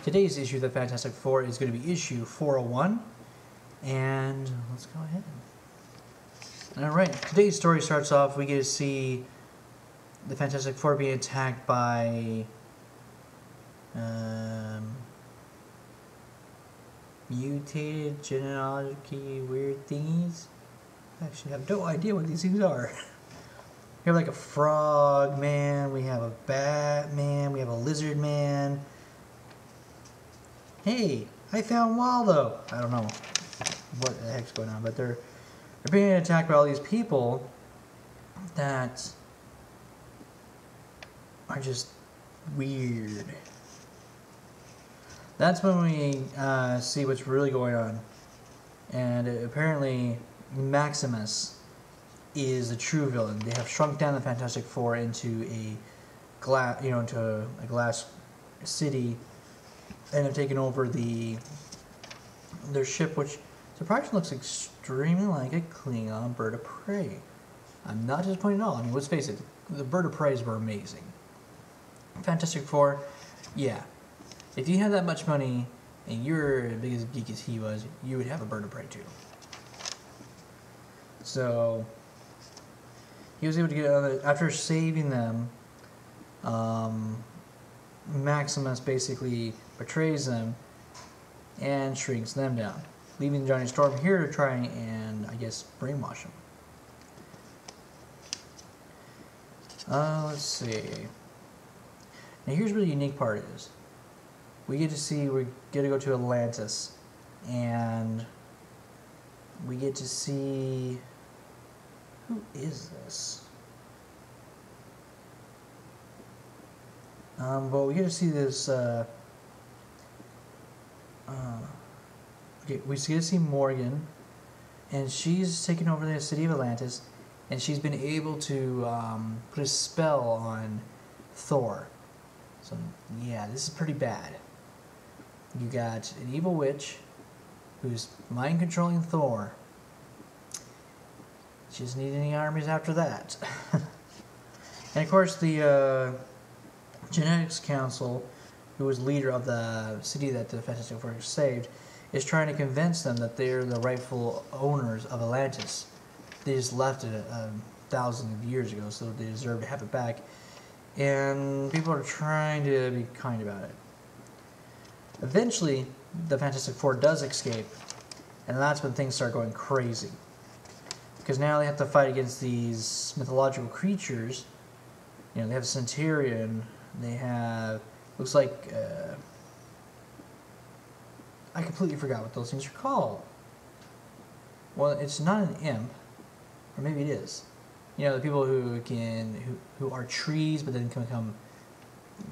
Today's issue of the Fantastic Four is going to be issue 401, and let's go ahead. Alright, today's story starts off, we get to see the Fantastic Four being attacked by mutated, genetically weird thingies. I actually have no idea what these things are. We have like a frog man, we have a bat man, we have a lizard man. Hey, I found Waldo. I don't know what the heck's going on, but they're being attacked by all these people that are just weird. That's when we see what's really going on, and apparently Maximus is the true villain. They have shrunk down the Fantastic Four into a glass city, and have taken over their ship, which surprisingly looks extremely like a Klingon bird of prey. I'm not disappointed at all. I mean, let's face it, the bird of preys were amazing. Fantastic Four, yeah. If you had that much money and you're as big as geek as he was, you would have a bird of prey too. So he was able to get out of it. After saving them, Maximus basically betrays them and shrinks them down, leaving Johnny Storm here to try and, I guess, brainwash him. Let's see. Now here's where the unique part is. We get to go to Atlantis, and we get to see, who is this? But we get to see this, okay, we get to see Morgan, and she's taken over the city of Atlantis, and she's been able to put a spell on Thor. So, yeah, this is pretty bad. You got an evil witch who's mind-controlling Thor. She doesn't need any armies after that. And, of course, the Genetics Council, who was leader of the city that the Fantastic Four saved, is trying to convince them that they're the rightful owners of Atlantis. They just left it thousands of years ago, so they deserve to have it back. And people are trying to be kind about it. Eventually, the Fantastic Four does escape, and that's when things start going crazy. Because now they have to fight against these mythological creatures. You know, they have Centurion, they have, looks like, I completely forgot what those things are called. Well, it's not an imp, or maybe it is. You know, the people who are trees, but then can come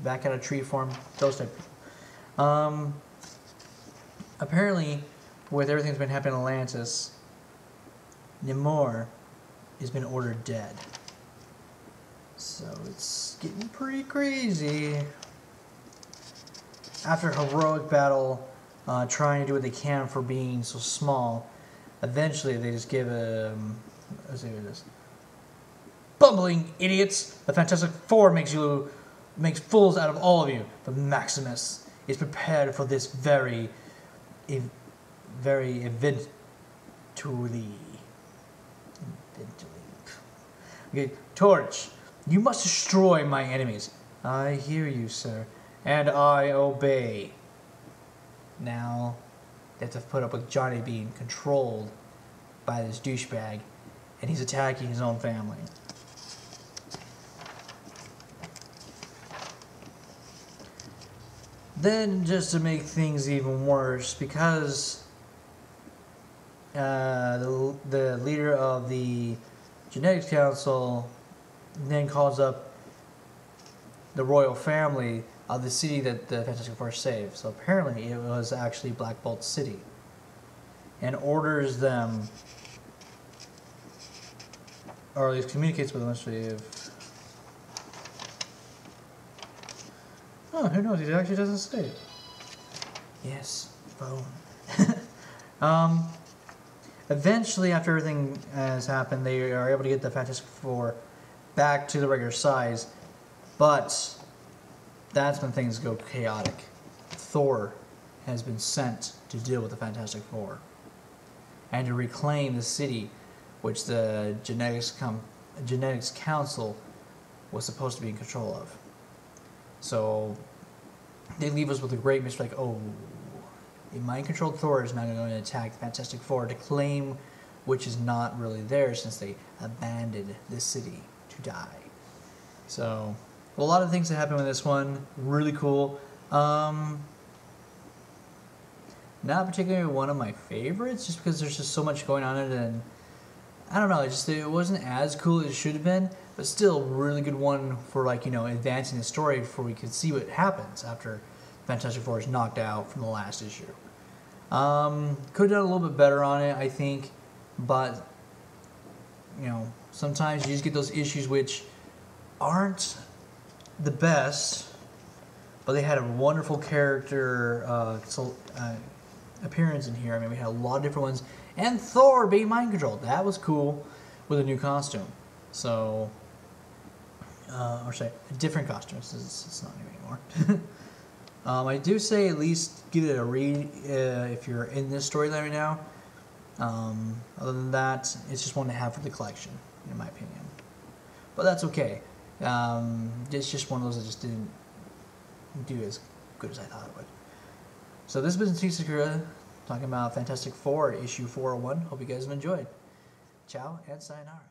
back out of tree form, those type of people. Apparently, with everything that's been happening in Atlantis, Namor has been ordered dead. So it's getting pretty crazy. After a heroic battle, trying to do what they can for being so small, eventually they just give a... let's see what it is. Bumbling idiots! The Fantastic Four makes fools out of all of you. But Maximus is prepared for this very eventually. Okay, Torch, you must destroy my enemies. I hear you, sir, and I obey. Now, they have to put up with Johnny being controlled by this douchebag, and he's attacking his own family. Then, just to make things even worse, because the leader of the Genetics Council then calls up the royal family of the city that the Fantastic Four saved. So apparently it was actually Black Bolt City. And orders them, or at least communicates with them. Oh, who knows? It actually doesn't say. Yes, phone. Eventually, after everything has happened, they are able to get the Fantastic Four back to the regular size, but that's when things go chaotic. Thor has been sent to deal with the Fantastic Four and to reclaim the city, which the Genetics Council was supposed to be in control of. So they leave us with a great mystery, like, oh, a mind-controlled Thor is now going to attack the Fantastic Four to claim which is not really theirs since they abandoned the city to die. So, well, a lot of things that happen with this one. Really cool. Not particularly one of my favorites, just because there's just so much going on in it, and I don't know, it wasn't as cool as it should have been, but still a really good one for, like, you know, advancing the story before we could see what happens after Fantastic Four is knocked out from the last issue. Could have done a little bit better on it, I think, but, you know, sometimes you just get those issues which aren't the best, but they had a wonderful character appearance in here. I mean, we had a lot of different ones, and Thor being mind-controlled. That was cool with a new costume. So, or say, a different costume. It's not new anymore. I do say at least give it a read if you're in this storyline right now. Other than that, it's just one to have for the collection, in my opinion. But that's okay. It's just one of those that just didn't do as good as I thought it would. So this has been T. Sakura talking about Fantastic Four, issue 401. Hope you guys have enjoyed. Ciao and sayonara.